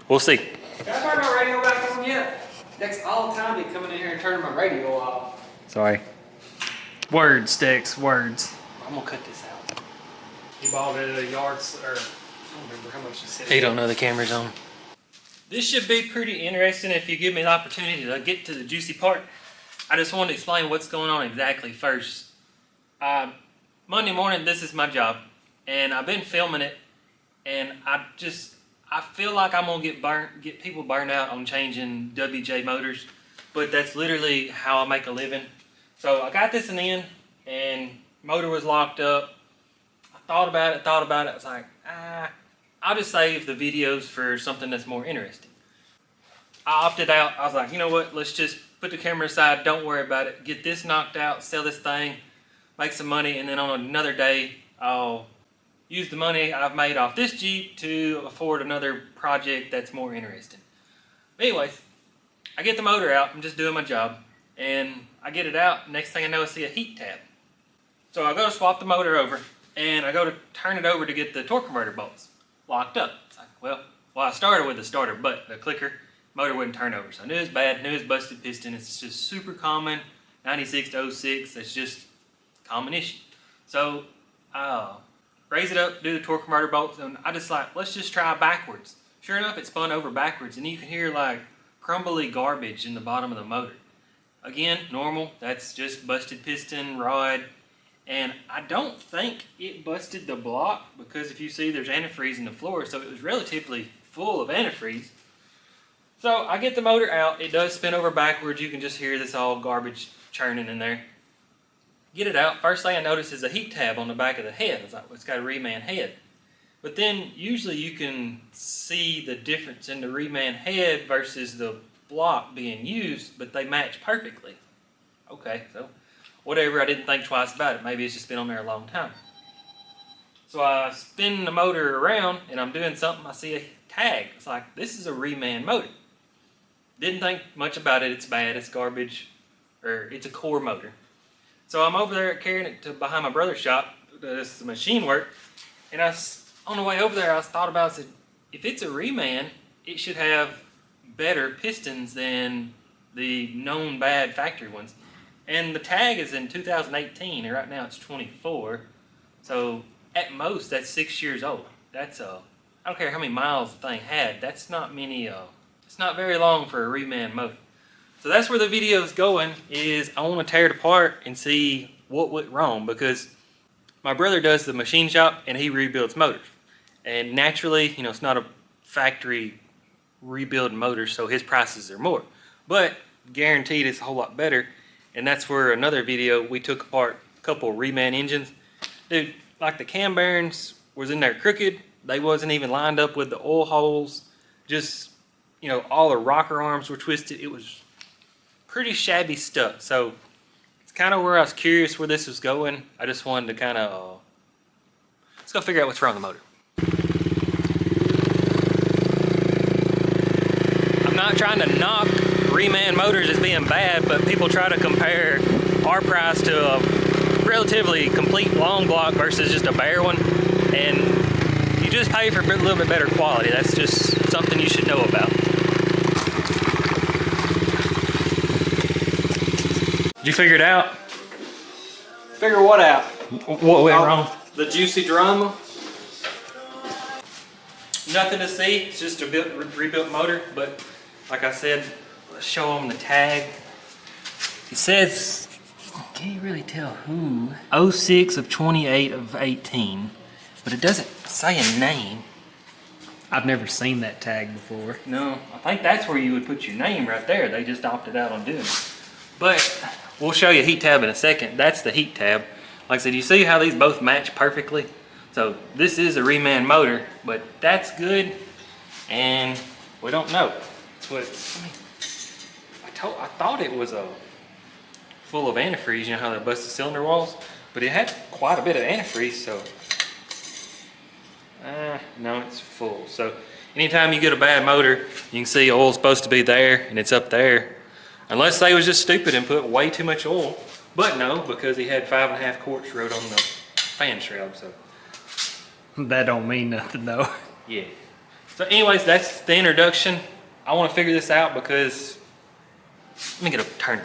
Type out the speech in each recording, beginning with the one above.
we'll see. Did I turn my radio back on yet? Dex all the time be coming in here and turning my radio off. Sorry. Words, Dex, words. I'm gonna cut this out. He bought it at a yard, or I don't remember how much he said. He don't know the camera's on. This should be pretty interesting if you give me the opportunity to get to the juicy part. I just wanted to explain what's going on exactly first. Monday morning, this is my job, and I've been filming it, and I feel like I'm gonna get people burned out on changing WJ motors, but that's literally how I make a living. So I got this in the end, and motor was locked up. I thought about it. I was like, I'll just save the videos for something that's more interesting. I opted out. I was like, you know what? Let's just put the camera aside. Don't worry about it. Get this knocked out. Sell this thing. Make some money. And then on another day, I'll use the money I've made off this Jeep to afford another project that's more interesting. But anyways, I get the motor out. I'm just doing my job. And I get it out. Next thing I know, I see a heat tab. So I go to swap the motor over. And I go to turn it over to get the torque converter bolts locked up. It's like, well, I started with the starter, but the clicker motor wouldn't turn over. So I knew it was bad, knew it was busted piston. It's just super common, 96 to 06. That's just a common issue. So I raise it up, do the torque converter bolts, and I just like, let's just try backwards. Sure enough, it spun over backwards, and you can hear like crumbly garbage in the bottom of the motor. Again, normal. That's just busted piston, rod. And I don't think it busted the block because if you see there's antifreeze in the floor, so it was relatively full of antifreeze. So I get the motor out. It does spin over backwards. You can just hear this all garbage churning in there. Get it out. First thing I notice is a heat tab on the back of the head. It's like, it's got a reman head. But then usually you can see the difference in the reman head versus the block being used, but they match perfectly. Okay, so whatever, I didn't think twice about it. Maybe it's just been on there a long time. So I spin the motor around and I'm doing something. I see a tag. It's like, this is a reman motor. Didn't think much about it. It's bad. It's garbage. Or it's a core motor. So I'm over there carrying it to behind my brother's shop. This is machine work. And on the way over there, I thought about it. I said, if it's a reman, it should have better pistons than the known bad factory ones. And the tag is in 2018, and right now it's 24. So at most, that's 6 years old. That's I don't care how many miles the thing had. That's not many. It's not very long for a reman motor. So that's where the video is going. Is I want to tear it apart and see what went wrong, because my brother does the machine shop and he rebuilds motors. And naturally, you know, it's not a factory rebuild motor, so his prices are more. But guaranteed, it's a whole lot better. And that's where another video, we took apart a couple reman engines. Dude, like the cam bearings was in there crooked. They wasn't even lined up with the oil holes. Just, you know, all the rocker arms were twisted. It was pretty shabby stuff. So it's kind of where I was curious where this was going. I just wanted to kind of, let's go figure out what's wrong with the motor. I'm not trying to knock reman motors as being bad, but people try to compare our price to a relatively complete long block versus just a bare one, and you just pay for a little bit better quality. That's just something you should know about. Did you figure it out? Figure what out? What went wrong? The juicy drama. Nothing to see. It's just a rebuilt motor, but like I said, let's show them the tag. It says, can't you really tell who? 06 of 28 of 18, but it doesn't say a name. I've never seen that tag before. No, I think that's where you would put your name right there. They just opted out on doing it. But we'll show you a heat tab in a second. That's the heat tab. Like I said, you see how these both match perfectly? So this is a reman motor, but that's good, and we don't know. That's what, I thought it was full of antifreeze. You know how they bust the cylinder walls? But it had quite a bit of antifreeze, so no, it's full. So anytime you get a bad motor, you can see oil's supposed to be there and it's up there. Unless they was just stupid and put way too much oil. But no, because he had 5.5 quarts wrote on the fan shroud. So that don't mean nothing though. yeah. So anyways, that's the introduction. I want to figure this out because, let me get a turn.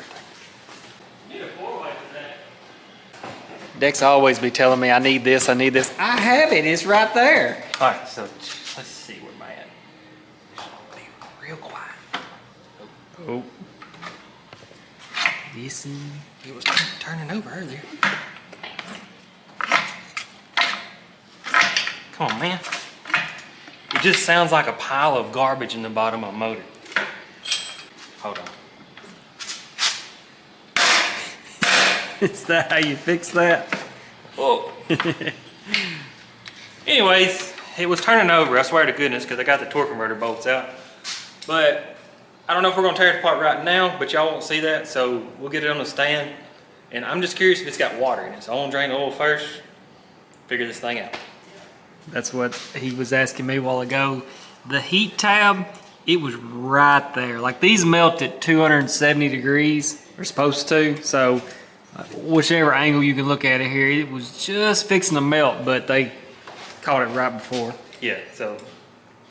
Dex always be telling me I need this, I need this. I have it, it's right there. All right, so let's see where my at. Be real quiet. Oh. Listen. It was turning over earlier. Come on, man. It just sounds like a pile of garbage in the bottom of a motor. Hold on. Is that how you fix that? Oh. Anyways, it was turning over, I swear to goodness, because I got the torque converter bolts out. But I don't know if we're going to tear it apart right now, but y'all won't see that, so we'll get it on the stand. And I'm just curious if it's got water in it. So I want to drain the oil first, figure this thing out. That's what he was asking me a while ago. The heat tab, it was right there. Like these melt at 270 degrees, they're supposed to. So whichever angle you can look at it here, it was just fixing to melt, but they caught it right before. Yeah, so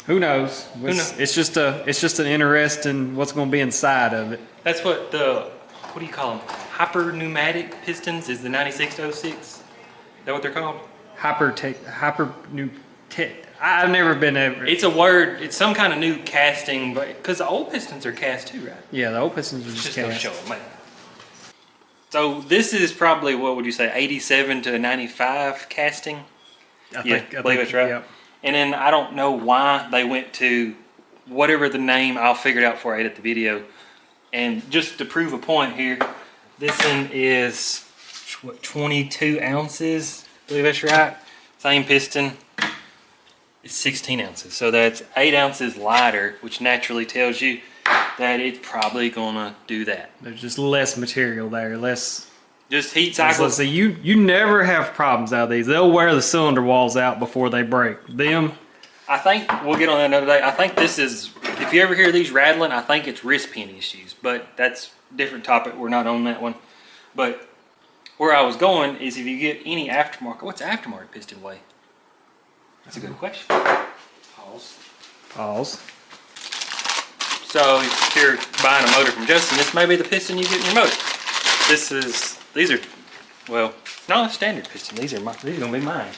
Who knows? Who knows? It's just an interest in what's going to be inside of it. that's what what do you call them? Hyper pneumatic pistons is the 9606. Is that what they're called? I've never been ever. It's a word, it's some kind of new casting, but because the old pistons are cast too, right? Yeah, the old pistons are Just just gonna cast. show them, man. So this is probably, what would you say, 87 to 95 casting? I believe it's right. Yep. And then I don't know why they went to whatever the name, I'll figure it out for you at the video. And just to prove a point here, this one is what, 22 ounces, I believe that's right. Same piston, it's 16 ounces. So that's 8 ounces lighter, which naturally tells you that it's probably gonna do that. There's just less material there, less. Just heat cycles. So you never have problems out of these. They'll wear the cylinder walls out before they break. Them. I think we'll get on that another day. I think this is, if you ever hear these rattling, I think it's wrist pin issues, but that's a different topic. We're not on that one. But where I was going is if you get any aftermarket, what's aftermarket piston weigh? That's a good question. Pause. So if you're buying a motor from Justin, this may be the piston you get in your motor. These are, well, no, standard piston. These are gonna be mine.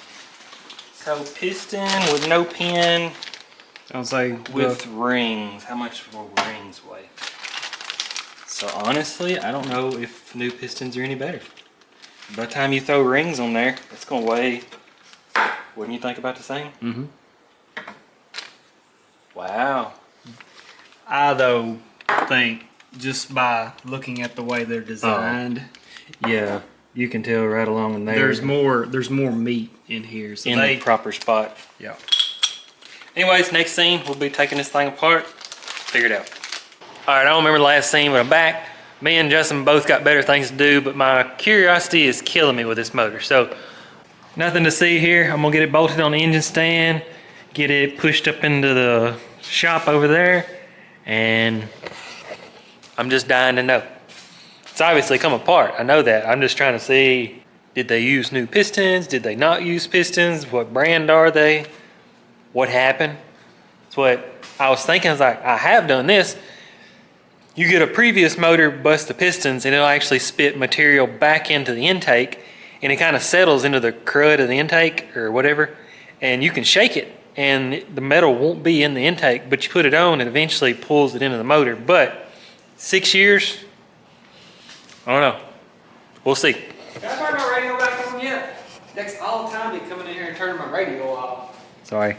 So piston with no pin, I'll say with rings. How much will rings weigh? So honestly, I don't know if new pistons are any better. By the time you throw rings on there, it's gonna weigh, wouldn't you think about the same? Mm-hmm. Wow. I though think just by looking at the way they're designed, Yeah, you can tell right along in there. there's more meat in here. So in the proper spot. yeah. Anyways, next scene, we'll be taking this thing apart, figure it out. All right, I don't remember the last scene, but I'm back. Me and Justin both got better things to do, but my curiosity is killing me with this motor. So, nothing to see here. I'm gonna get it bolted on the engine stand, get it pushed up into the shop over there, and I'm just dying to know. It's obviously come apart, I know that. I'm just trying to see, did they use new pistons? Did they not use pistons? What brand are they? What happened? That's what I was thinking. I was like, I have done this. You get a previous motor, bust the pistons, and it'll actually spit material back into the intake, and it kind of settles into the crud of the intake or whatever, and you can shake it, and the metal won't be in the intake, but you put it on, and eventually pulls it into the motor. But 6 years, I don't know. We'll see. Did I turn my radio back on yet? Next all the time be coming in here and turning my radio off. Sorry.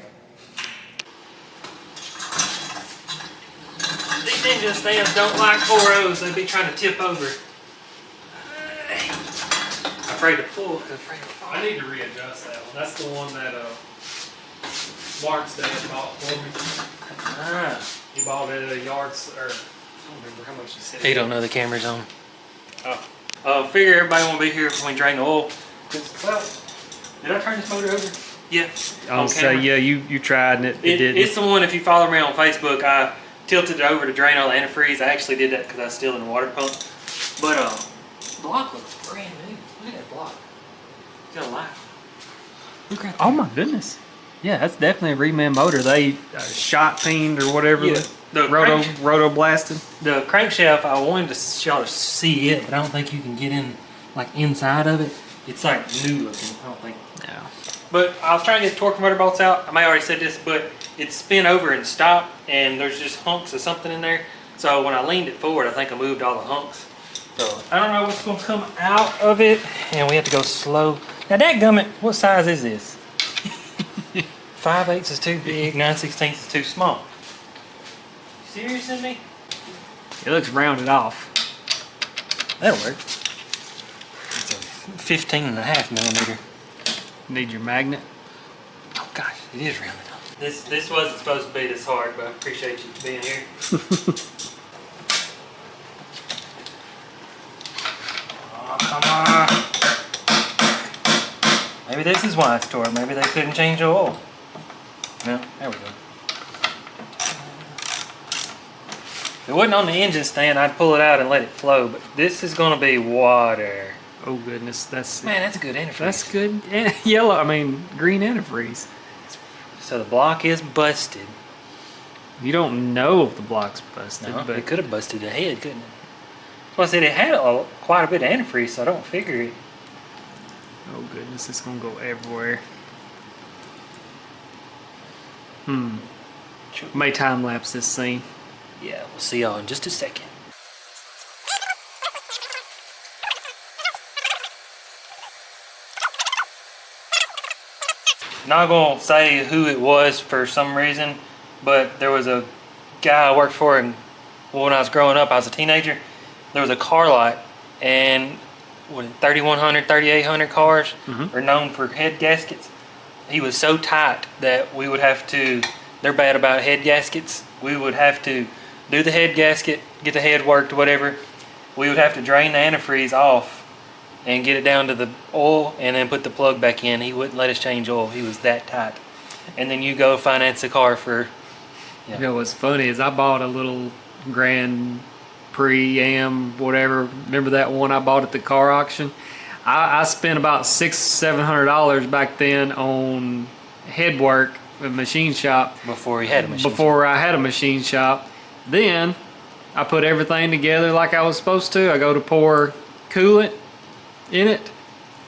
These engine stands don't like 4.0s. They be trying to tip over. Afraid to pull. Afraid to fall. I need to readjust that one. That's the one that Mark's dad bought for me. Ah. He bought it at a yard or I don't remember how much he said. He don't know the camera's on. Oh. Figure everybody won't be here when we drain the oil. Well, did I turn this motor over? Yeah. I'll say yeah. You tried and it didn't. It's the one. If you follow me on Facebook, I tilted it over to drain all the antifreeze. I actually did that because I was stealing the water pump. But block looks brand new. Look at that block. It's got a light. Okay. Oh my goodness. Yeah, that's definitely a reman motor. They shot peened or whatever. Yeah, the roto blasted. The crankshaft, I wanted y'all to see it, but I don't think you can get in, like, inside of it. It's like new looking, I don't think. Yeah. But I was trying to get torque converter bolts out. I may have already said this, but it spin over and stopped, and there's just hunks of something in there. So when I leaned it forward, I think I moved all the hunks. So I don't know what's going to come out of it, and we have to go slow. Now, dadgummit, what size is this? 5/8 is too big, 9/16 is too small. You serious with me? It looks rounded off. That'll work. It's a 15.5 millimeter. Need your magnet. Oh gosh, it is rounded off. This wasn't supposed to be this hard, but I appreciate you being here. Oh, come on. Maybe this is why it's torn. Maybe they couldn't change the oil. No, there we go. If it wasn't on the engine stand, I'd pull it out and let it flow, but this is gonna be water. Oh goodness, that's Man, that's a good antifreeze. That's good. Yellow, I mean green antifreeze. So the block is busted. You don't know if the block's busted, No, but it could have busted the head, couldn't it? So I said it had quite a bit of antifreeze, so I don't figure it. oh goodness, it's gonna go everywhere. May time lapse this scene. Yeah, we'll see y'all in just a second. Not gonna say who it was for some reason, but there was a guy I worked for, and when I was growing up, I was a teenager. There was a car lot, and 3,100, 3,800 cars are known for head gaskets. He was so tight that we would have to, they're bad about head gaskets. We would have to do the head gasket, get the head worked, whatever. We would have to drain the antifreeze off and get it down to the oil and then put the plug back in. He wouldn't let us change oil. He was that tight. And then you go finance a car for... Yeah. You know what's funny is I bought a little Grand Prix Am whatever. Remember that one I bought at the car auction? I spent about $600-700 back then on head work at machine shop. Before he had a machine Before I had a machine shop. Then I put everything together like I was supposed to. I go to pour coolant in it,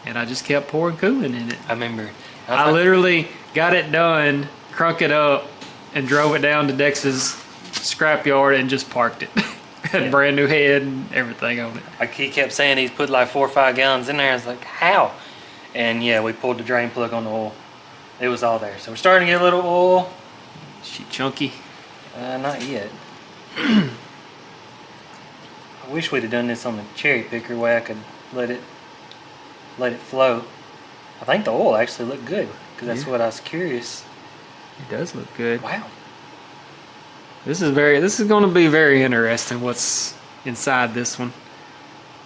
and I just kept pouring coolant in it. I remember. I literally got it done, crunk it up, and drove it down to Dex's scrapyard and just parked it. Had a brand new head and everything on it. Like he kept saying he's put like 4 or 5 gallons in there. I was like, how? And yeah, we pulled the drain plug on the oil. It was all there. So we're starting to get a little oil. Is she chunky? Not yet. I wish we'd have done this on the cherry picker way I could let it flow. I think the oil actually looked good because that's what I was curious. It does look good. Wow. This is going to be very interesting what's inside this one.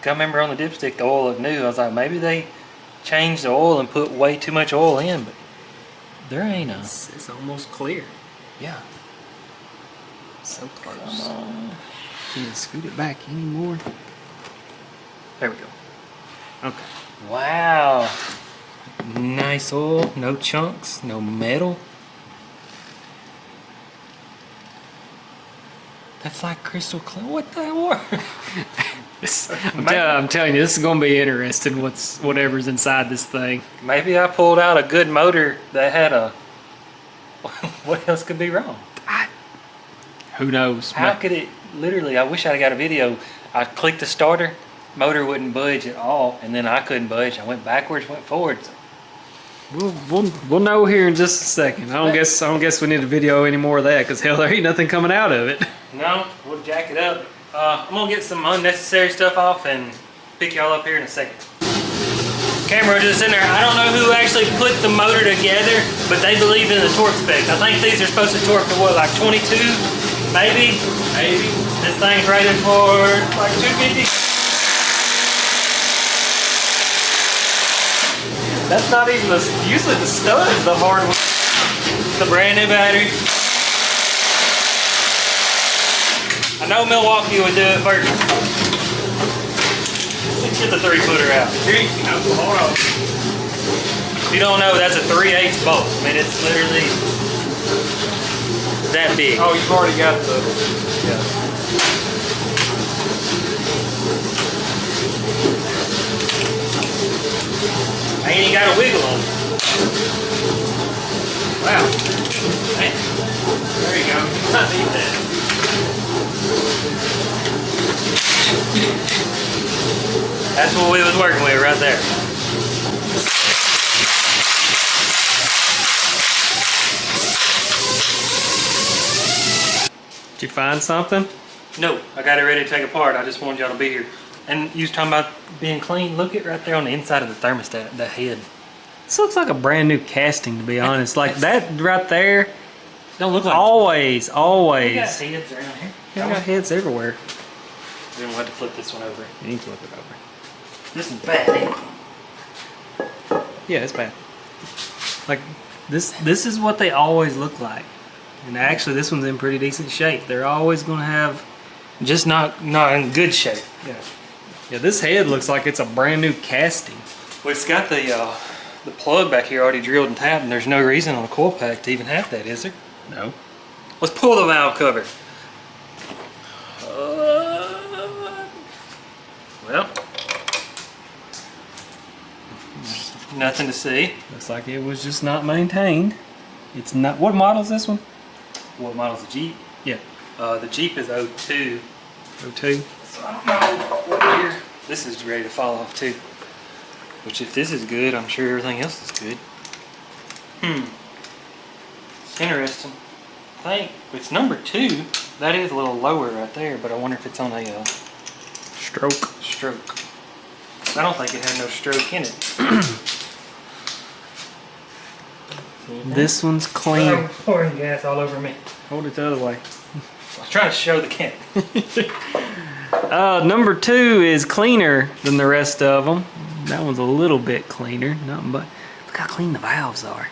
I remember on the dipstick the oil looked new. I was like, maybe they changed the oil and put way too much oil in, but there ain't a... It's almost clear. Yeah. So close. Can't scoot it back anymore. There we go. Okay. Wow. Nice oil, no chunks, no metal. That's like crystal clear. What the hell? I'm telling you, this is going to be interesting. Whatever's inside this thing. Maybe I pulled out a good motor that had a... What else could be wrong? Who knows? How could it... Literally, I wish I'd got a video. I clicked the starter, motor wouldn't budge at all, and then I couldn't budge. I went backwards, went forwards. We'll know here in just a second. I don't guess we need a video any more of that, because hell, there ain't nothing coming out of it. No, we'll jack it up. I'm gonna get some unnecessary stuff off and pick y'all up here in a second. Camera just in there. I don't know who actually put the motor together, but they believe in the torque spec. I think these are supposed to torque to what, like 22, maybe? Maybe. This thing's rated for like 250. That's not even usually the stud is the hard one. The brand new battery. I know Milwaukee would do it first. Let's get the 3-footer out. Here you go. Hold on. If you don't know, that's a 3/8 bolt. I mean, it's literally that big. Oh, you've already got the. Yeah. I ain't even got a wiggle on it. Wow. Man. There you go. I need that. That's what we was working with right there. Did you find something? No, I got it ready to take apart. I just wanted y'all to be here. And you was talking about being clean. Look at right there on the inside of the thermostat, the head. This looks like a brand new casting, to be honest. Like that right there. Don't look like Always. We got heads around here. Yeah, I got heads everywhere. Then we'll have to flip this one over. You can flip it over. This is bad, ain't it? Yeah, it's bad. Like this is what they always look like. And actually this one's in pretty decent shape. They're always gonna have Just not in good shape. yeah, this head looks like it's a brand new casting. Well, it's got the plug back here already drilled and tapped, and there's no reason on a coil pack to even have that, is there? No. Let's pull the valve cover. Well, nothing to see. Looks like it was just not maintained. It's not. What model is this one? What model's the Jeep? Yeah. The Jeep is 02. 02. So I don't know what year. This is ready to fall off too. Which if this is good, I'm sure everything else is good. Interesting. I think it's number 2. That is a little lower right there, but I wonder if it's on a Stroke. stroke. I don't think it had no stroke in it. This one's clean. I'm pouring gas all over me. Hold it the other way. I was trying to show the camp. Number 2 is cleaner than the rest of them. That one's a little bit cleaner. Nothing but look how clean the valves are.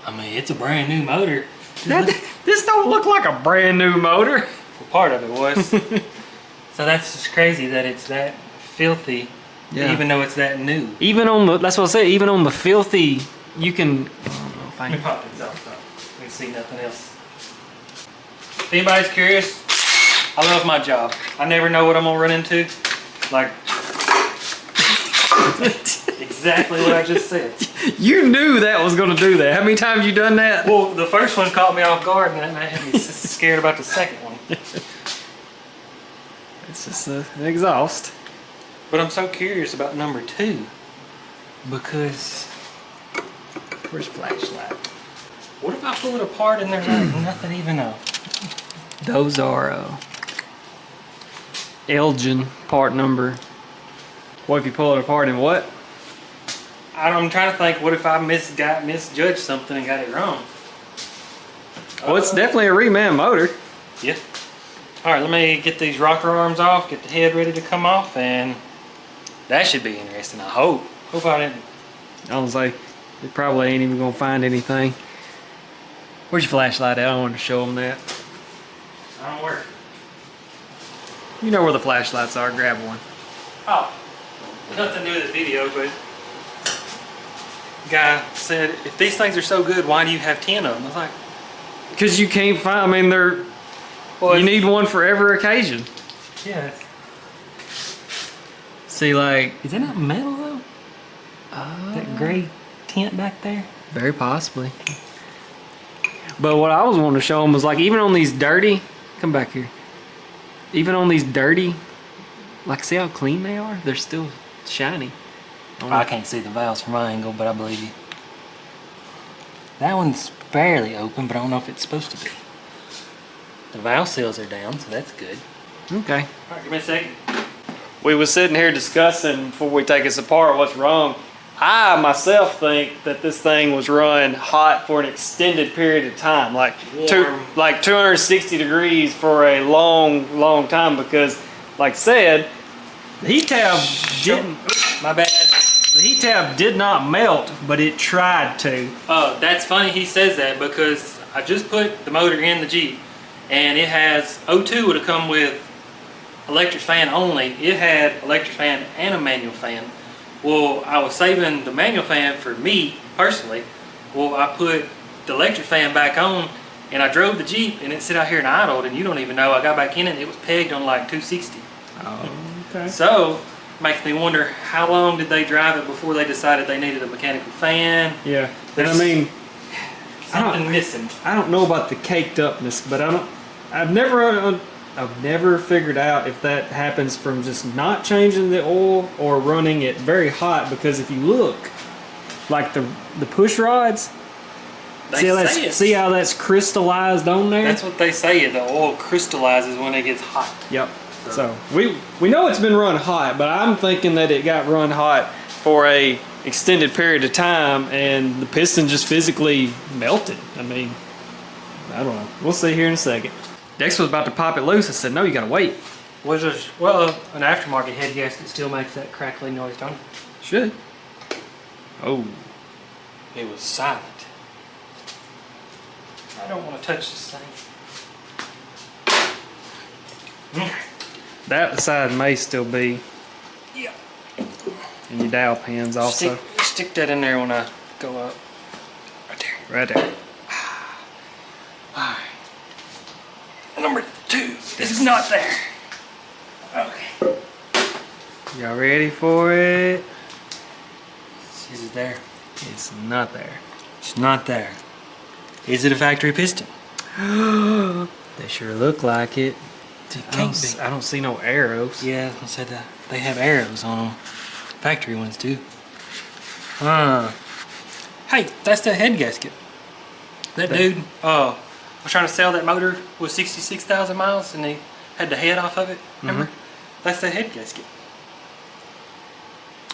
I mean, it's a brand new motor. This don't look like a brand new motor. Well, part of it was. So that's just crazy that it's that filthy, Yeah. even though it's that new. Even on the, that's what I say. Even on the filthy, you can. Let me pop this out so we can see nothing else. If anybody's curious, I love my job. I never know what I'm gonna run into. Like exactly what I just said. You knew that was going to do that. How many times you done that? Well, the first one caught me off guard, and that had me scared about the second one. It's just an exhaust. But I'm so curious about number 2 because Where's flashlight? what if I pull it apart and there's like nothing even Those are Elgin part number. What if you pull it apart and what? I'm trying to think. What if I misjudged something and got it wrong? Well, it's definitely a reman motor. Yeah. All right, let me get these rocker arms off, get the head ready to come off, and that should be interesting. I hope. Hope I didn't. I was like, they probably ain't even gonna find anything. Where's your flashlight at? I wanted to show them that. I don't work. You know where the flashlights are. Grab one. Oh, nothing to do with this video, but guy said, if these things are so good, why do you have 10 of them? I was like, Because you can't find. I mean, they're. well, You need one for every occasion. yeah. See, like. Is that not metal though? That gray tint back there. Very possibly. But what I was wanting to show them was like, even on these dirty. Come back here. Even on these dirty. Like, see how clean they are? They're still shiny. I can't see the valves from my angle, but I believe you. That one's barely open, but I don't know if it's supposed to be. The valve seals are down, so that's good. Okay. All right, give me a second. We was sitting here discussing before we take this apart what's wrong. I myself think that this thing was run hot for an extended period of time, like Warm. 260 degrees for a long time, because, like I said, the heat tab didn't. My bad. The heat tab did not melt, but it tried to. That's funny he says that because I just put the motor in the Jeep and it has O2 would have come with electric fan only. It had electric fan and a manual fan. Well, I was saving the manual fan for me personally. Well, I put the electric fan back on, and I drove the Jeep, and it sit out here and idled, and you don't even know. I got back in it, and it was pegged on like 260. Oh, okay. So, makes me wonder, how long did they drive it before they decided they needed a mechanical fan? Yeah. And I mean, Something missing. I don't know about the caked upness, but I've never figured out if that happens from just not changing the oil or running it very hot, because if you look, like the push rods, see how that's crystallized on there? That's what they say, the oil crystallizes when it gets hot. Yep. So we know it's been run hot, but I'm thinking that it got run hot for a extended period of time and the piston just physically melted. I mean, I don't know. We'll see here in a second. Dex was about to pop it loose. I said, no, you gotta wait. Well, an aftermarket head gasket still makes that crackling noise, don't it? Should. Oh. It was silent. I don't want to touch this thing. That side may still be Yeah. in your dowel pins also. Stick that in there when I go up. Right there. Right there. Alright. Number 2. This is not there. Okay. Y'all ready for it? Is it there? It's not there. It's not there. Is it a factory piston? They sure look like it. It I can't don't, be. I don't see no arrows. Yeah, I said that. They have arrows on them. Factory ones do. Hey, that's that head gasket. That dude was trying to sell that motor with 66,000 miles and he had the head off of it. Remember? That's that head gasket.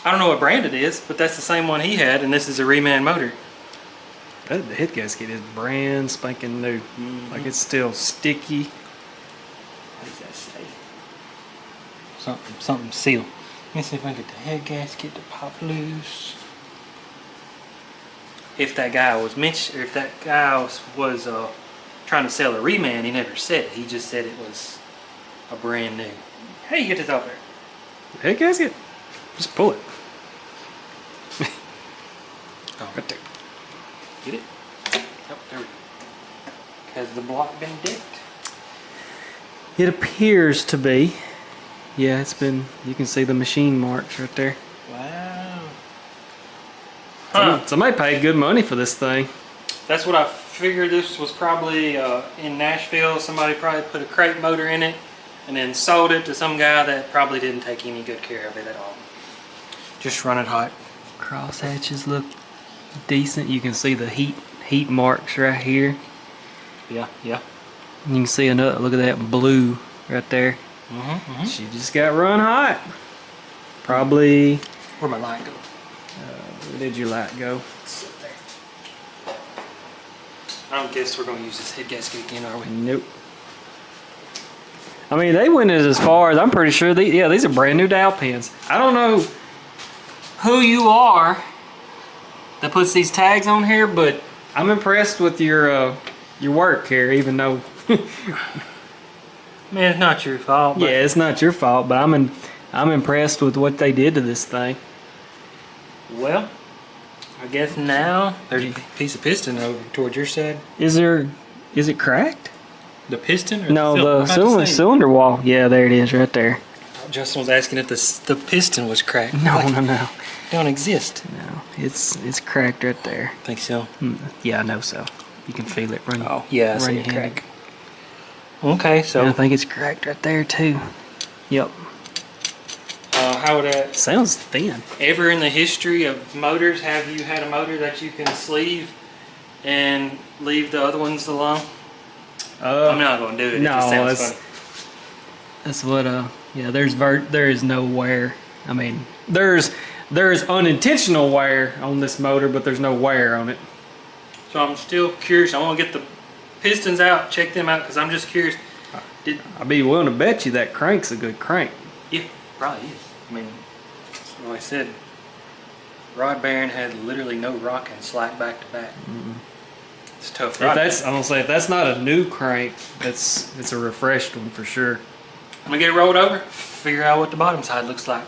I don't know what brand it is, but that's the same one he had, and this is a reman motor. The head gasket is brand spanking new. Like it's still sticky. What does that say? Something sealed. Let me see if I can get the head gasket to pop loose. If that guy was trying to sell a reman, he never said it. He just said it was a brand new. How do you get this off there? The head gasket? Just pull it. Oh, Right there. get it? Oh, there we go. Has the block been dipped? It appears to be. Yeah, it's been, you can see the machine marks right there. Wow. Somebody paid good money for this thing. That's what I figured. This was probably in Nashville. Somebody probably put a crate motor in it and then sold it to some guy that probably didn't take any good care of it at all. Just run it hot. Cross hatches look decent. You can see the heat marks right here. Yeah, yeah. You can see another, look at that blue right there. She just got run hot. Probably, Where'd my light go? where did your light go? Sit there. I don't guess we're going to use this head gasket again, are we? Nope. I mean, they went as far as, I'm pretty sure, these are brand new dowel pins. I don't know who you are that puts these tags on here, but I'm impressed with your work here, even though Man, it's not your fault. But yeah, it's not your fault, but I'm impressed with what they did to this thing. well, I guess now there's a piece of piston over towards your side. Is it cracked? The piston? Or No, the the cylinder wall. Yeah, there it is, right there. Justin was asking if the piston was cracked. No, no. Don't exist. No, it's cracked right there. Think so? Yeah, I know so. You can feel it running. Oh, yeah, I see it crack. Okay, so I think it's cracked right there too. Yep. how would that Sounds thin. ever in the history of motors have you had a motor that you can sleeve and leave the other ones alone? I'm not gonna do it. No, it just sounds funny. That's what yeah, there is no wear. I mean, there's unintentional wear on this motor, but there's no wear on it. So I'm still curious. I want to get the pistons out, check them out, because I'm just curious. I'd be willing to bet you that crank's a good crank. Yeah, probably is. I mean, like I said, rod bearing had literally no rock and slack back to back. It's tough. I'm gonna say if that's not a new crank, it's a refreshed one for sure. I'm gonna get it rolled over, figure out what the bottom side looks like.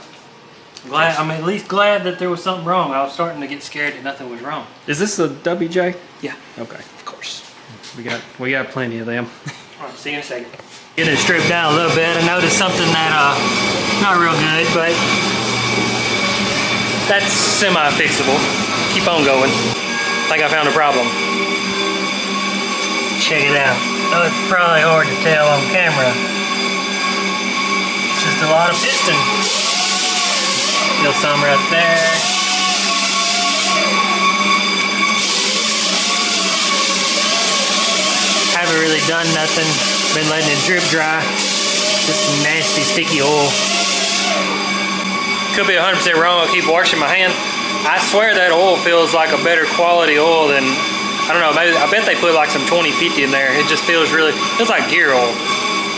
I'm at least glad that there was something wrong. I was starting to get scared that nothing was wrong. Is this a WJ? Yeah. Okay, of course. We got plenty of them. All right, see you in a second. Get it stripped down a little bit. I noticed something that not real good, but that's semi-fixable. Keep on going. I think I found a problem. Check it out. Oh, it's probably hard to tell on camera. It's just a lot of piston. Feel some right there. Haven't really done nothing. Been letting it drip dry. Just some nasty sticky oil. Could be 100% wrong. I'll keep washing my hands. I swear that oil feels like a better quality oil than, I don't know, maybe I bet they put like some 2050 in there. It just feels like gear oil.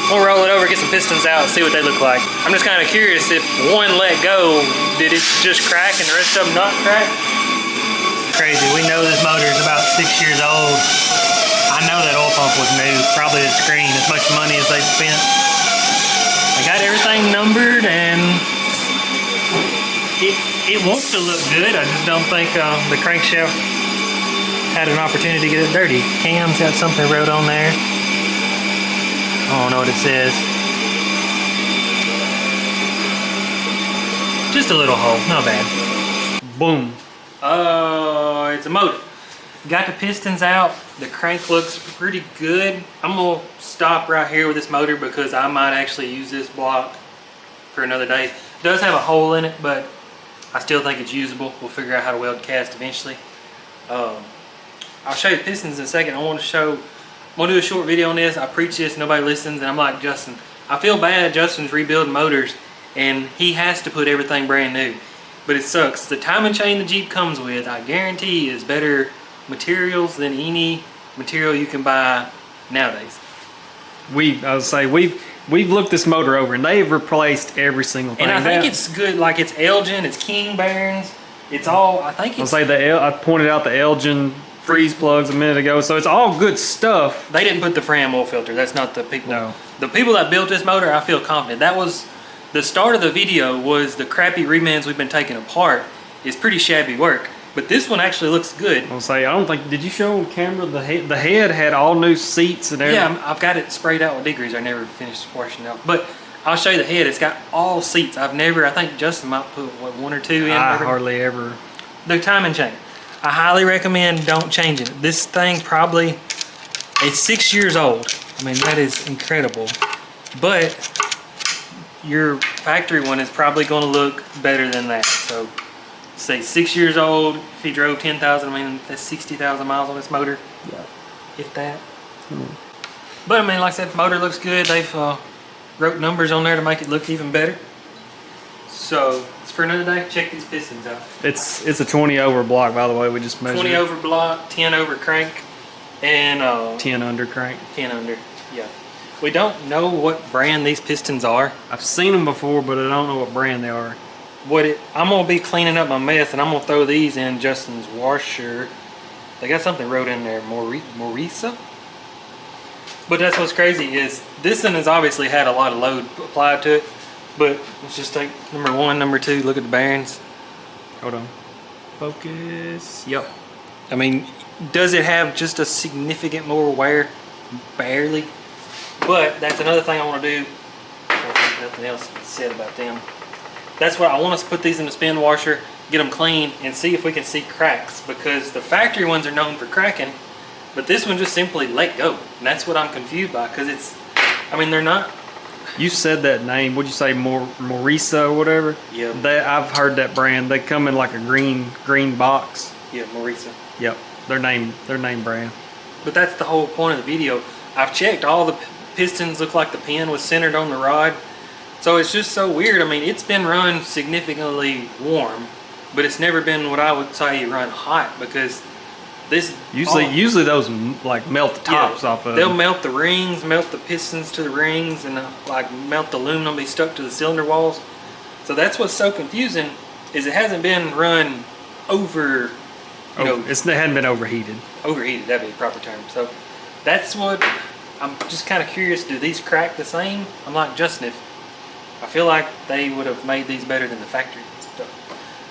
We'll roll it over, get some pistons out, and see what they look like. I'm just kind of curious if one let go, did it just crack and the rest of them not crack? Crazy. We know this motor is about 6 years old. I know that oil pump was new, probably the screen, as much money as they spent. I got everything numbered and it wants to look good. I just don't think the crankshaft had an opportunity to get it dirty. Cam's got something wrote on there. I don't know what it says. Just a little hole, not bad. Boom. Oh, it's a motor. Got the pistons out. The crank looks pretty good. I'm gonna stop right here with this motor because I might actually use this block for another day. It does have a hole in it, but I still think it's usable. We'll figure out how to weld cast eventually. I'll show you the pistons in a second. I want to do a short video on this. I preach this, nobody listens, and I'm like Justin. I feel bad. Justin's rebuilding motors, and he has to put everything brand new. But it sucks. The timing chain the Jeep comes with, I guarantee, is better materials than any material you can buy nowadays. I would say we've looked this motor over and they've replaced every single thing. And I think it's good, like it's Elgin, it's King bearings, it's all, I think it's... I pointed out the Elgin freeze plugs a minute ago, so it's all good stuff. They didn't put the Fram oil filter, that's not the people. No. The people that built this motor, I feel confident. That was, the start of the video was the crappy remans we've been taking apart is pretty shabby work. But this one actually looks good. I'll say, I don't think, did you show on camera the head had all new seats and everything? Yeah, I've got it sprayed out with degreaser. I never finished washing it out. But I'll show you the head. It's got all seats. I think Justin might put, what, 1 or 2 in? I hardly ever. The timing chain. I highly recommend don't change it. This thing probably, it's 6 years old. I mean, that is incredible. But your factory one is probably going to look better than that. So say 6 years old, if he drove 10,000, I mean, that's 60,000 miles on this motor. Yeah. If that. But I mean, like I said, the motor looks good. They've wrote numbers on there to make it look even better. So it's for another day. Check these pistons out. It's a 20 over block, by the way. We just measured 20 over block, 10 over crank, and 10 under crank. 10 under, yeah. We don't know what brand these pistons are. I've seen them before, but I don't know what brand they are. I'm gonna be cleaning up my mess, and I'm gonna throw these in Justin's washer. They got something wrote in there, Morisa. But that's what's crazy is this one has obviously had a lot of load applied to it. But let's just take number 1, number 2. Look at the bearings. Hold on. Focus. Yep. I mean, does it have just a significant more wear? Barely. But that's another thing I want to do. Nothing else said about them. That's what I want us to put these in the spin washer, get them clean, and see if we can see cracks, because the factory ones are known for cracking, but this one just simply let go, and that's what I'm confused by, because it's, I mean, they're not. You said that name. What'd you say, Morisa or whatever? Yeah. I've heard that brand. They come in like a green box. Yeah, Morisa. Yep. Their name brand. But that's the whole point of the video. I've checked all the pistons, look like the pin was centered on the rod. So it's just so weird. I mean, it's been run significantly warm, but it's never been what I would say run hot, because this usually those like melt the tops off of. They'll melt the rings, melt the pistons to the rings, and like melt the aluminum be stuck to the cylinder walls. So that's what's so confusing, is it hasn't been run over. It hadn't been overheated. Overheated, that'd be the proper term. So that's what I'm just kind of curious. Do these crack the same? I'm like Justin. I feel like they would have made these better than the factory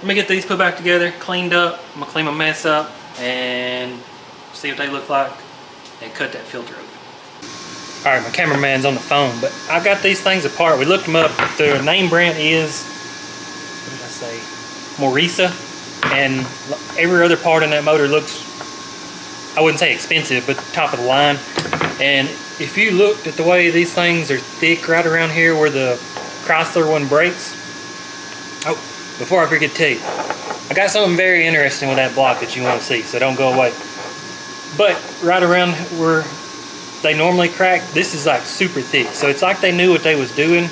let me get these put back together, cleaned up. I'm gonna clean my mess up and see what they look like and cut that filter open. All right, my cameraman's on the phone, but I got these things apart. We looked them up. The name brand is, what did I say? Morisa, and every other part in that motor looks, I wouldn't say expensive, but top of the line. And if you looked at the way these things are thick right around here where the Chrysler one breaks. Oh, before I forget to tell you, I got something very interesting with that block that you want to see, so don't go away. But right around where they normally crack, this is like super thick. So it's like they knew what they was doing.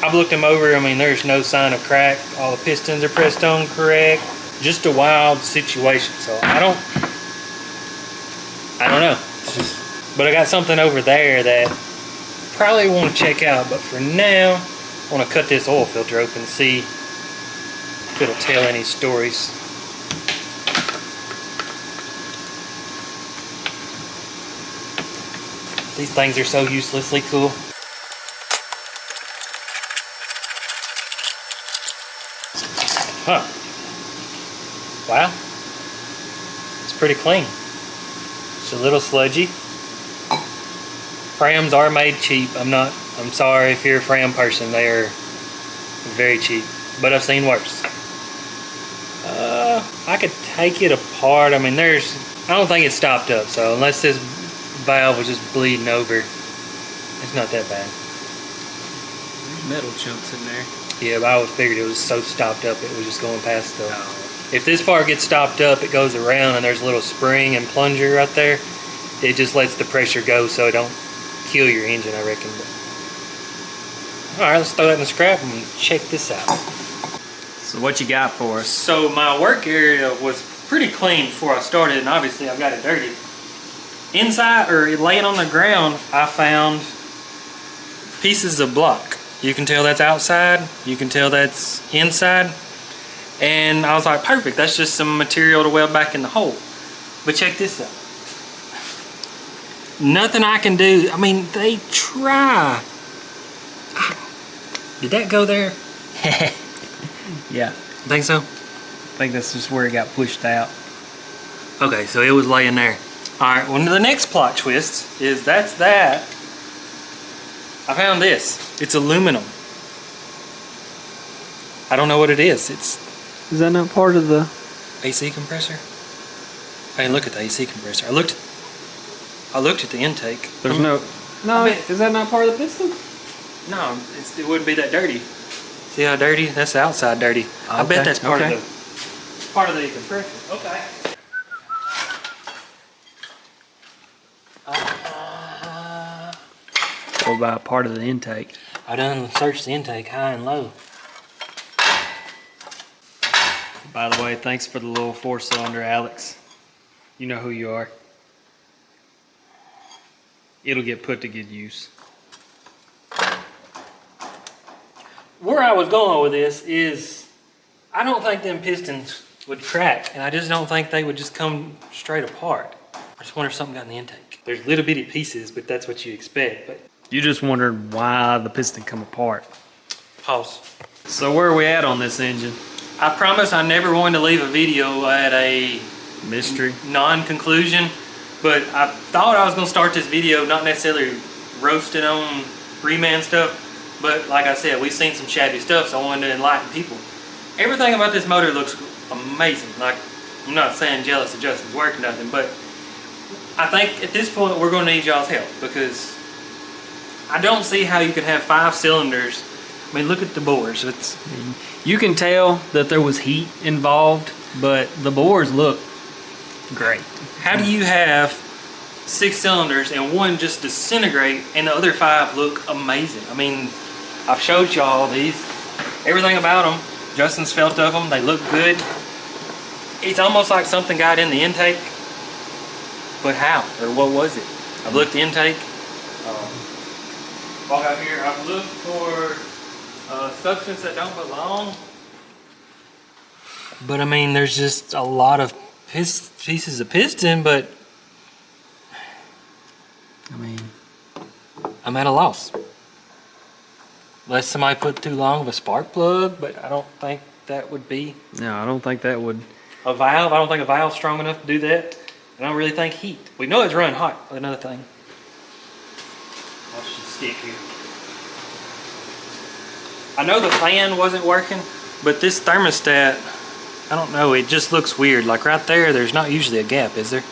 I've looked them over, I mean, there's no sign of crack. All the pistons are pressed on correct. Just a wild situation. So I don't know. But I got something over there that probably want to check out. But for now, I want to cut this oil filter open and see if it'll tell any stories. These things are so uselessly cool. Huh. Wow. It's pretty clean. It's a little sludgy. Frams are made cheap. I'm sorry if you're a Fram person. They are very cheap. But I've seen worse. I could take it apart. I mean, I don't think it's stopped up. So unless this valve was just bleeding over, it's not that bad. There's metal chunks in there. Yeah, but I always figured it was so stopped up it was just going past the... If this part gets stopped up, it goes around and there's a little spring and plunger right there. It just lets the pressure go so it don't kill your engine, I reckon. But... Alright, let's throw that in the scrap and check this out. So what you got for us? So my work area was pretty clean before I started, and obviously I've got it dirty. Inside, or laying on the ground, I found pieces of block. You can tell that's outside, you can tell that's inside. And I was like, perfect, that's just some material to weld back in the hole. But check this out. Nothing I can do. I mean, they try. Did that go there? Yeah. Think so? I think that's just where it got pushed out. Okay, so it was laying there. Alright, well, the next plot twist is that. I found this. It's aluminum. I don't know what it is. Is that not part of the AC compressor? I didn't look at the AC compressor. I looked at the intake. There's no, is that not part of the piston? No, it wouldn't be that dirty. See how dirty? That's the outside dirty. I bet that's part of the compressor. Okay. What about part of the intake? I done searched the intake high and low. By the way, thanks for the little 4-cylinder, Alex. You know who you are. It'll get put to good use. Where I was going with this is, I don't think them pistons would crack, and I just don't think they would just come straight apart. I just wonder if something got in the intake. There's little bitty pieces, but that's what you expect. But You just wondered why the piston come apart. pause. So where are we at on this engine? I promise I never wanted to leave a video at a Mystery. non-conclusion, but I thought I was going to start this video not necessarily roasting on reman stuff, but like I said, we've seen some shabby stuff, so I wanted to enlighten people. Everything about this motor looks amazing. Like, I'm not saying jealous of Justin's work or nothing, but I think at this point we're going to need y'all's help, because I don't see how you can have 5 cylinders. I mean, look at the bores. You can tell that there was heat involved, but the bores look great. How do you have 6 cylinders and one just disintegrate and the other 5 look amazing? I mean, I've showed y'all these, everything about them. Justin's felt of them, they look good. It's almost like something got in the intake, but how, or what was it? I've looked the intake. Walk out here, I've looked for substance that don't belong. But I mean, there's just a lot of pieces of piston, but I mean, I'm at a loss. Unless somebody put too long of a spark plug, but I don't think that would be. No, I don't think that would. A valve, I don't think a valve's strong enough to do that. I don't really think heat. We know it's running hot, another thing. Watch the stick here. I know the fan wasn't working, but this thermostat, I don't know, it just looks weird. Like right there, there's not usually a gap, is there?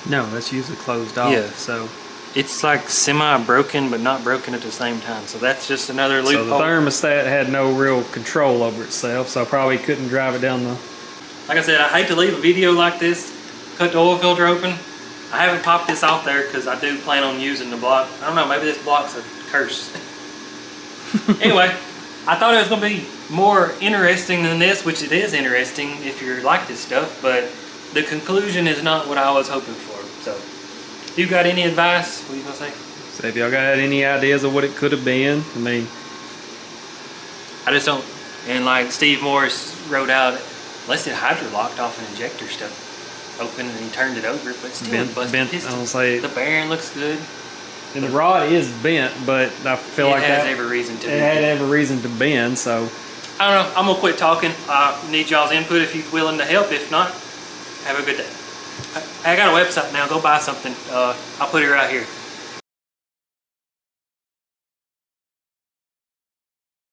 No, that's usually closed off. Yeah. So It's like semi-broken, but not broken at the same time. So that's just another the loophole. thermostat had no real control over itself, so I probably couldn't drive it down the. Like I said, I hate to leave a video like this, cut the oil filter open. I haven't popped this off there because I do plan on using the block. I don't know, maybe this block's a curse. Anyway, I thought it was going to be more interesting than this, which it is interesting if you like this stuff, but the conclusion is not what I was hoping for. So, if you got any advice, what are you going to say? So if y'all got any ideas of what it could have been, I mean, I just don't, and like Steve Morris wrote out, unless it hydrolocked off an injector stuff. Open and he turned it over, but still bent. I don't say the bearing looks good. and the rod is bent, but I feel like it has that every reason to. it had every reason to bend. So I don't know. I'm gonna quit talking. I need y'all's input if you're willing to help. If not, have a good day. I got a website now. Go buy something. I'll put it right here.